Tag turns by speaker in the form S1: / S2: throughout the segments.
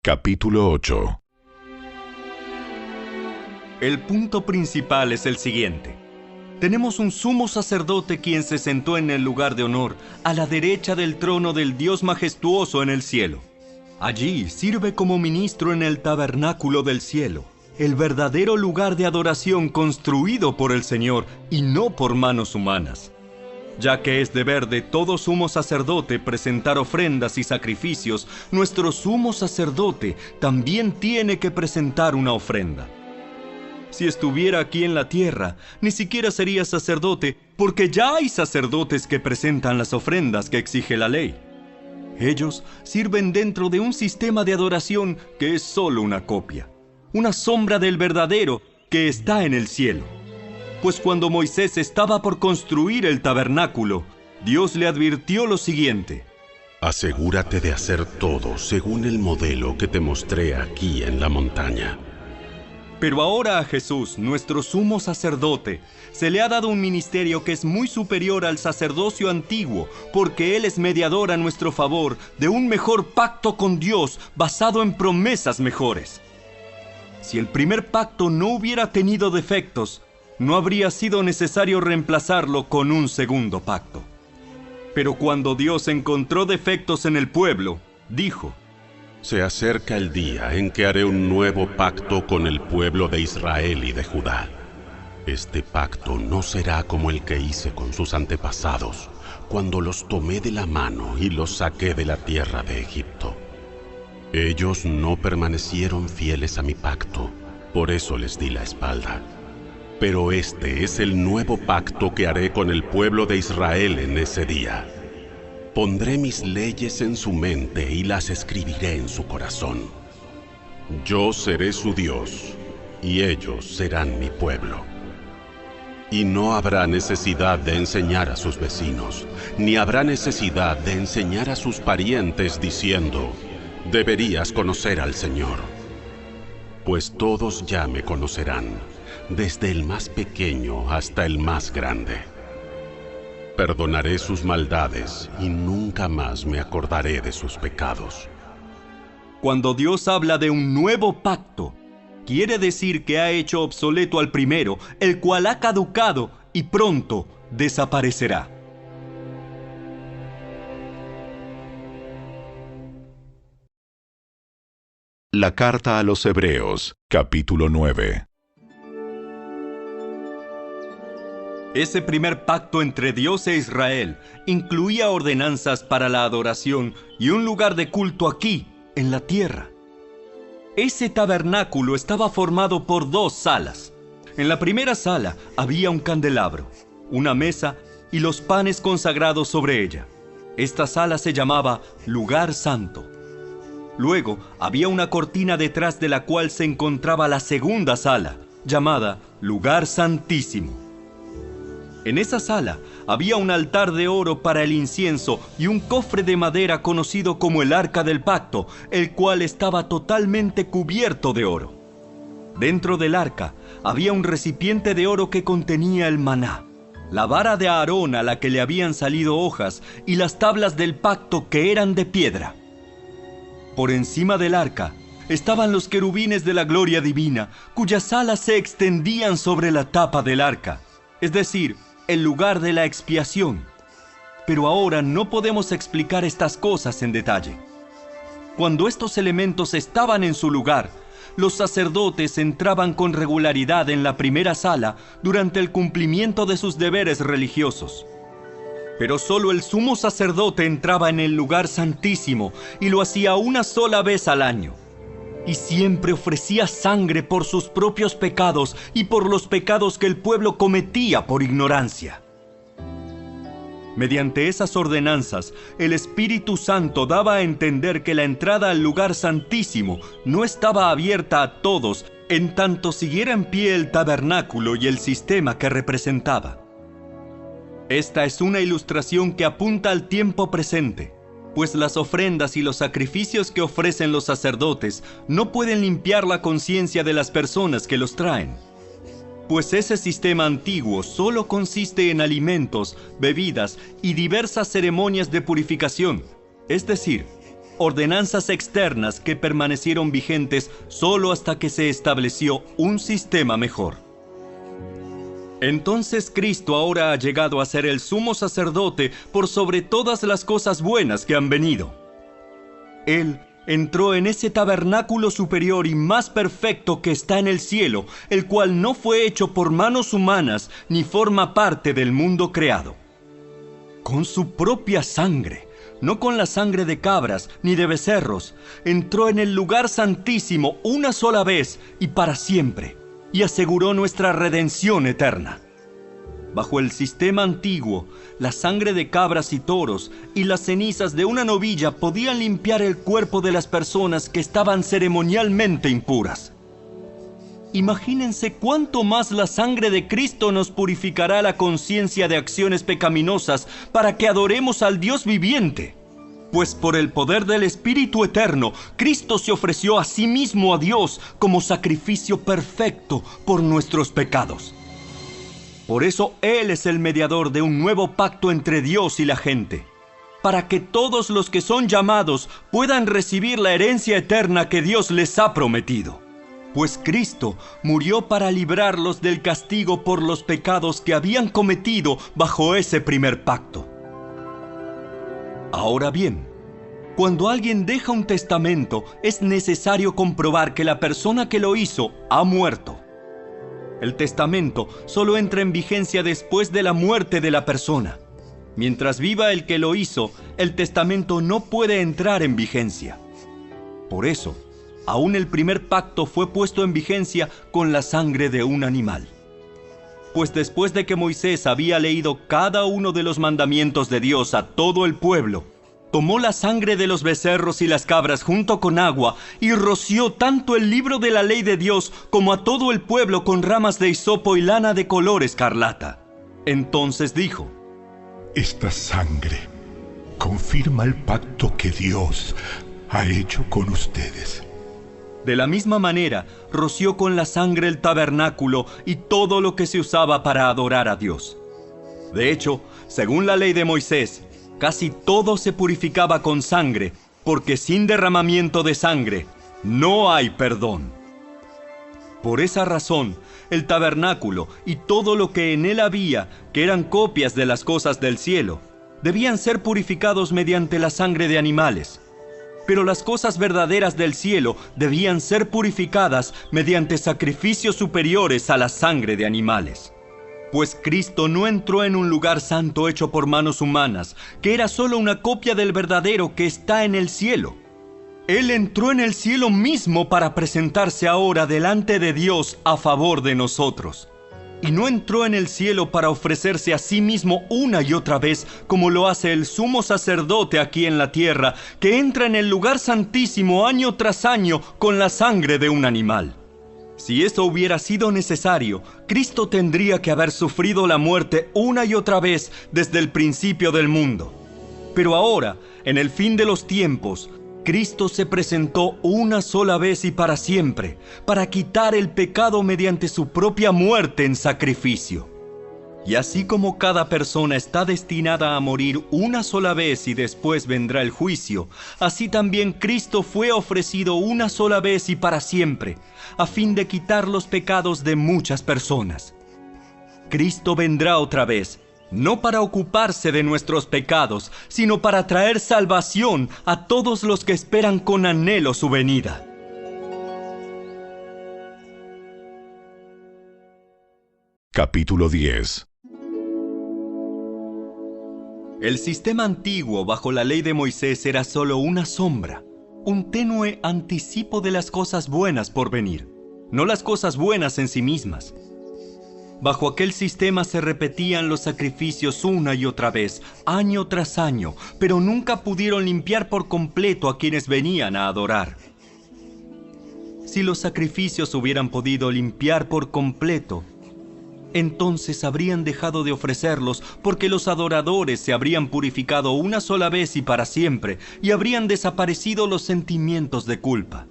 S1: Capítulo 8.
S2: El punto principal es el siguiente. Tenemos un sumo sacerdote quien se sentó en el lugar de honor, a la derecha del trono del Dios majestuoso en el cielo. Allí sirve como ministro en el tabernáculo del cielo, el verdadero lugar de adoración construido por el Señor y no por manos humanas. Ya que es deber de todo sumo sacerdote presentar ofrendas y sacrificios, nuestro sumo sacerdote también tiene que presentar una ofrenda. Si estuviera aquí en la tierra, ni siquiera sería sacerdote, porque ya hay sacerdotes que presentan las ofrendas que exige la ley. Ellos sirven dentro de un sistema de adoración que es solo una copia, una sombra del verdadero que está en el cielo. Pues cuando Moisés estaba por construir el tabernáculo, Dios le advirtió lo siguiente:
S3: asegúrate de hacer todo según el modelo que te mostré aquí en la montaña.
S2: Pero ahora a Jesús, nuestro sumo sacerdote, se le ha dado un ministerio que es muy superior al sacerdocio antiguo, porque Él es mediador a nuestro favor de un mejor pacto con Dios basado en promesas mejores. Si el primer pacto no hubiera tenido defectos, no habría sido necesario reemplazarlo con un segundo pacto. Pero cuando Dios encontró defectos en el pueblo, dijo:
S3: se acerca el día en que haré un nuevo pacto con el pueblo de Israel y de Judá. Este pacto no será como el que hice con sus antepasados, cuando los tomé de la mano y los saqué de la tierra de Egipto. Ellos no permanecieron fieles a mi pacto, por eso les di la espalda. Pero este es el nuevo pacto que haré con el pueblo de Israel en ese día. Pondré mis leyes en su mente y las escribiré en su corazón. Yo seré su Dios, y ellos serán mi pueblo. Y no habrá necesidad de enseñar a sus vecinos, ni habrá necesidad de enseñar a sus parientes diciendo: deberías conocer al Señor. Pues todos ya me conocerán, desde el más pequeño hasta el más grande. Perdonaré sus maldades y nunca más me acordaré de sus pecados.
S2: Cuando Dios habla de un nuevo pacto, quiere decir que ha hecho obsoleto al primero, el cual ha caducado y pronto desaparecerá.
S1: La carta a los Hebreos, capítulo 9.
S2: Ese primer pacto entre Dios e Israel incluía ordenanzas para la adoración y un lugar de culto aquí, en la tierra. Ese tabernáculo estaba formado por 2 salas. En la primera sala había un candelabro, una mesa y los panes consagrados sobre ella. Esta sala se llamaba Lugar Santo. Luego había una cortina detrás de la cual se encontraba la segunda sala, llamada Lugar Santísimo. En esa sala había un altar de oro para el incienso y un cofre de madera conocido como el Arca del Pacto, el cual estaba totalmente cubierto de oro. Dentro del arca había un recipiente de oro que contenía el maná, la vara de Aarón a la que le habían salido hojas y las tablas del pacto que eran de piedra. Por encima del arca estaban los querubines de la gloria divina, cuyas alas se extendían sobre la tapa del arca, es decir, el lugar de la expiación. Pero ahora no podemos explicar estas cosas en detalle. Cuando estos elementos estaban en su lugar, los sacerdotes entraban con regularidad en la primera sala durante el cumplimiento de sus deberes religiosos. Pero solo el sumo sacerdote entraba en el lugar santísimo y lo hacía una sola vez al año. Y siempre ofrecía sangre por sus propios pecados y por los pecados que el pueblo cometía por ignorancia. Mediante esas ordenanzas, el Espíritu Santo daba a entender que la entrada al lugar santísimo no estaba abierta a todos, en tanto siguiera en pie el tabernáculo y el sistema que representaba. Esta es una ilustración que apunta al tiempo presente, pues las ofrendas y los sacrificios que ofrecen los sacerdotes no pueden limpiar la conciencia de las personas que los traen. Pues ese sistema antiguo solo consiste en alimentos, bebidas y diversas ceremonias de purificación, es decir, ordenanzas externas que permanecieron vigentes solo hasta que se estableció un sistema mejor. Entonces Cristo ahora ha llegado a ser el sumo sacerdote por sobre todas las cosas buenas que han venido. Él entró en ese tabernáculo superior y más perfecto que está en el cielo, el cual no fue hecho por manos humanas ni forma parte del mundo creado. Con su propia sangre, no con la sangre de cabras ni de becerros, entró en el lugar santísimo una sola vez y para siempre, y aseguró nuestra redención eterna. Bajo el sistema antiguo, la sangre de cabras y toros y las cenizas de una novilla podían limpiar el cuerpo de las personas que estaban ceremonialmente impuras. Imagínense cuánto más la sangre de Cristo nos purificará la conciencia de acciones pecaminosas para que adoremos al Dios viviente. Pues por el poder del Espíritu Eterno, Cristo se ofreció a sí mismo a Dios como sacrificio perfecto por nuestros pecados. Por eso Él es el mediador de un nuevo pacto entre Dios y la gente, para que todos los que son llamados puedan recibir la herencia eterna que Dios les ha prometido. Pues Cristo murió para librarlos del castigo por los pecados que habían cometido bajo ese primer pacto. Ahora bien, cuando alguien deja un testamento, es necesario comprobar que la persona que lo hizo ha muerto. El testamento solo entra en vigencia después de la muerte de la persona. Mientras viva el que lo hizo, el testamento no puede entrar en vigencia. Por eso, aún el primer pacto fue puesto en vigencia con la sangre de un animal. Pues después de que Moisés había leído cada uno de los mandamientos de Dios a todo el pueblo, tomó la sangre de los becerros y las cabras junto con agua y roció tanto el libro de la ley de Dios como a todo el pueblo con ramas de hisopo y lana de color escarlata. Entonces dijo:
S1: Esta sangre confirma el pacto que Dios ha hecho con ustedes.
S2: De la misma manera, roció con la sangre el tabernáculo y todo lo que se usaba para adorar a Dios. De hecho, según la ley de Moisés, casi todo se purificaba con sangre, porque sin derramamiento de sangre no hay perdón. Por esa razón, el tabernáculo y todo lo que en él había, que eran copias de las cosas del cielo, debían ser purificados mediante la sangre de animales. Pero las cosas verdaderas del cielo debían ser purificadas mediante sacrificios superiores a la sangre de animales. Pues Cristo no entró en un lugar santo hecho por manos humanas, que era solo una copia del verdadero que está en el cielo. Él entró en el cielo mismo para presentarse ahora delante de Dios a favor de nosotros. Y no entró en el cielo para ofrecerse a sí mismo una y otra vez, como lo hace el sumo sacerdote aquí en la tierra, que entra en el lugar santísimo año tras año con la sangre de un animal. Si eso hubiera sido necesario, Cristo tendría que haber sufrido la muerte una y otra vez desde el principio del mundo. Pero ahora, en el fin de los tiempos, Cristo se presentó una sola vez y para siempre, para quitar el pecado mediante su propia muerte en sacrificio. Y así como cada persona está destinada a morir una sola vez y después vendrá el juicio, así también Cristo fue ofrecido una sola vez y para siempre, a fin de quitar los pecados de muchas personas. Cristo vendrá otra vez, no para ocuparse de nuestros pecados, sino para traer salvación a todos los que esperan con anhelo su venida.
S1: Capítulo 10.
S2: El sistema antiguo bajo la ley de Moisés era solo una sombra, un tenue anticipo de las cosas buenas por venir, no las cosas buenas en sí mismas. Bajo aquel sistema se repetían los sacrificios una y otra vez, año tras año, pero nunca pudieron limpiar por completo a quienes venían a adorar. Si los sacrificios hubieran podido limpiar por completo, entonces habrían dejado de ofrecerlos porque los adoradores se habrían purificado una sola vez y para siempre, y habrían desaparecido los sentimientos de culpa.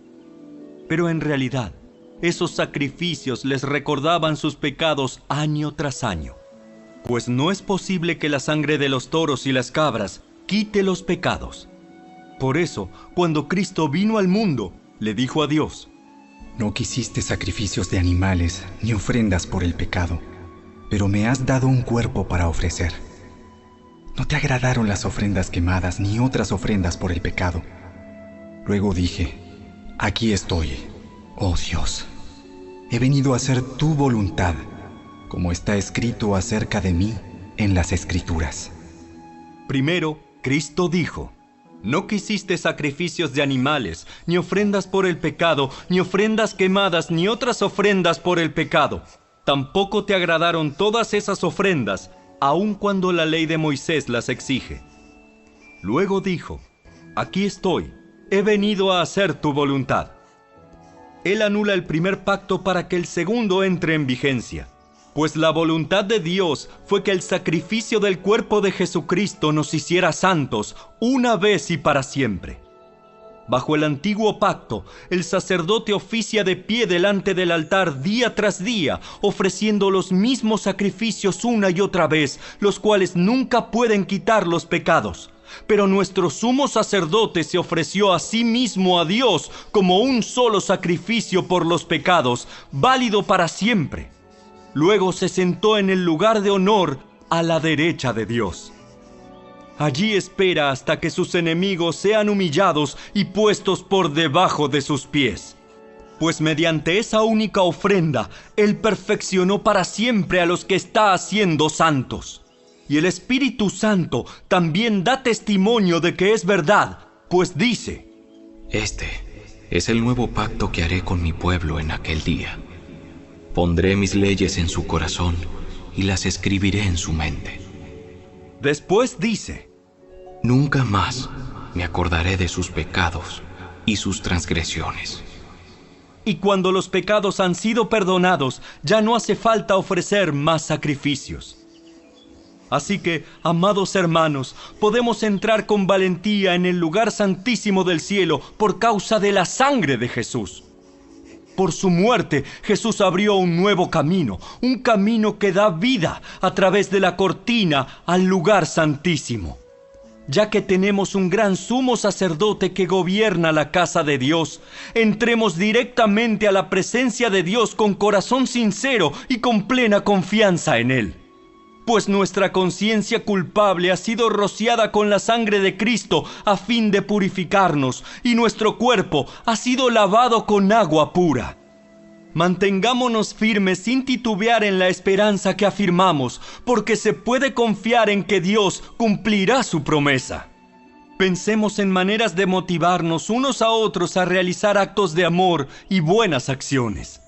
S2: Pero en realidad, esos sacrificios les recordaban sus pecados año tras año, pues no es posible que la sangre de los toros y las cabras quite los pecados. Por eso, cuando Cristo vino al mundo, le dijo a Dios:
S4: No quisiste sacrificios de animales ni ofrendas por el pecado, pero me has dado un cuerpo para ofrecer. No te agradaron las ofrendas quemadas ni otras ofrendas por el pecado. Luego dije: Aquí estoy, oh Dios. He venido a hacer tu voluntad, como está escrito acerca de mí en las Escrituras.
S2: Primero, Cristo dijo: No quisiste sacrificios de animales, ni ofrendas por el pecado, ni ofrendas quemadas, ni otras ofrendas por el pecado. Tampoco te agradaron todas esas ofrendas, aun cuando la ley de Moisés las exige. Luego dijo: Aquí estoy, he venido a hacer tu voluntad. Él anula el primer pacto para que el segundo entre en vigencia, pues la voluntad de Dios fue que el sacrificio del cuerpo de Jesucristo nos hiciera santos una vez y para siempre. Bajo el antiguo pacto, el sacerdote oficia de pie delante del altar día tras día, ofreciendo los mismos sacrificios una y otra vez, los cuales nunca pueden quitar los pecados. Pero nuestro sumo sacerdote se ofreció a sí mismo a Dios como un solo sacrificio por los pecados, válido para siempre. Luego se sentó en el lugar de honor a la derecha de Dios. Allí espera hasta que sus enemigos sean humillados y puestos por debajo de sus pies. Pues mediante esa única ofrenda, Él perfeccionó para siempre a los que está haciendo santos. Y el Espíritu Santo también da testimonio de que es verdad, pues dice:
S5: Este es el nuevo pacto que haré con mi pueblo en aquel día. Pondré mis leyes en su corazón y las escribiré en su mente.
S2: Después dice:
S5: Nunca más me acordaré de sus pecados y sus transgresiones.
S2: Y cuando los pecados han sido perdonados, ya no hace falta ofrecer más sacrificios. Así que, amados hermanos, podemos entrar con valentía en el lugar santísimo del cielo por causa de la sangre de Jesús. Por su muerte, Jesús abrió un nuevo camino, un camino que da vida a través de la cortina al lugar santísimo. Ya que tenemos un gran sumo sacerdote que gobierna la casa de Dios, entremos directamente a la presencia de Dios con corazón sincero y con plena confianza en Él. Pues nuestra conciencia culpable ha sido rociada con la sangre de Cristo a fin de purificarnos, y nuestro cuerpo ha sido lavado con agua pura. Mantengámonos firmes sin titubear en la esperanza que afirmamos, porque se puede confiar en que Dios cumplirá su promesa. Pensemos en maneras de motivarnos unos a otros a realizar actos de amor y buenas acciones.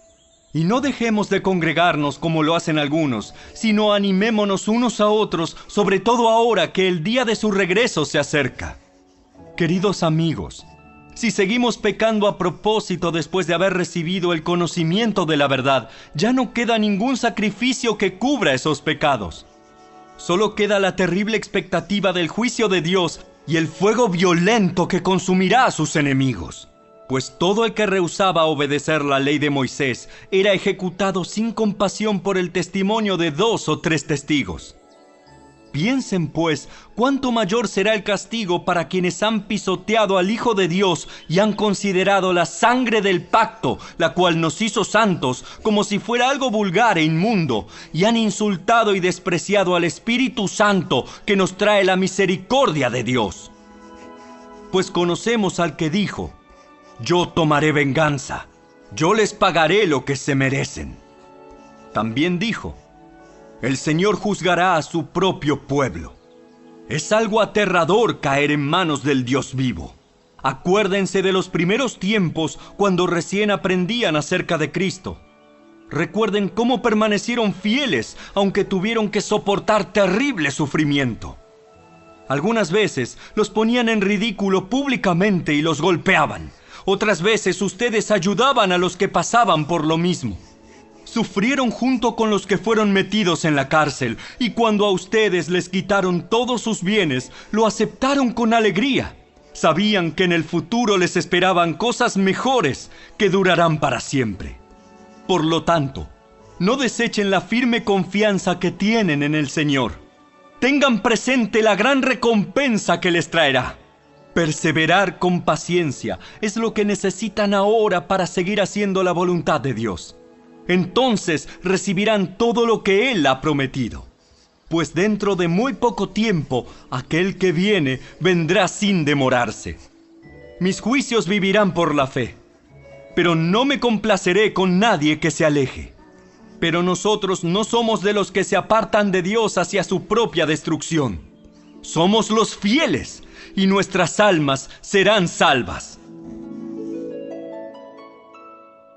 S2: Y no dejemos de congregarnos como lo hacen algunos, sino animémonos unos a otros, sobre todo ahora que el día de su regreso se acerca. Queridos amigos, si seguimos pecando a propósito después de haber recibido el conocimiento de la verdad, ya no queda ningún sacrificio que cubra esos pecados. Solo queda la terrible expectativa del juicio de Dios y el fuego violento que consumirá a sus enemigos. Pues todo el que rehusaba obedecer la ley de Moisés era ejecutado sin compasión por el testimonio de 2 o 3 testigos. Piensen, pues, cuánto mayor será el castigo para quienes han pisoteado al Hijo de Dios y han considerado la sangre del pacto, la cual nos hizo santos, como si fuera algo vulgar e inmundo, y han insultado y despreciado al Espíritu Santo que nos trae la misericordia de Dios. Pues conocemos al que dijo: Yo tomaré venganza, yo les pagaré lo que se merecen. También dijo: El Señor juzgará a su propio pueblo. Es algo aterrador caer en manos del Dios vivo. Acuérdense de los primeros tiempos cuando recién aprendían acerca de Cristo. Recuerden cómo permanecieron fieles aunque tuvieron que soportar terrible sufrimiento. Algunas veces los ponían en ridículo públicamente y los golpeaban. Otras veces ustedes ayudaban a los que pasaban por lo mismo. Sufrieron junto con los que fueron metidos en la cárcel, y cuando a ustedes les quitaron todos sus bienes, lo aceptaron con alegría. Sabían que en el futuro les esperaban cosas mejores que durarán para siempre. Por lo tanto, no desechen la firme confianza que tienen en el Señor. Tengan presente la gran recompensa que les traerá. Perseverar con paciencia es lo que necesitan ahora para seguir haciendo la voluntad de Dios. Entonces recibirán todo lo que Él ha prometido. Pues dentro de muy poco tiempo, aquel que viene vendrá sin demorarse. Mis juicios vivirán por la fe, pero no me complaceré con nadie que se aleje. Pero nosotros no somos de los que se apartan de Dios hacia su propia destrucción. Somos los fieles, y nuestras almas serán salvas.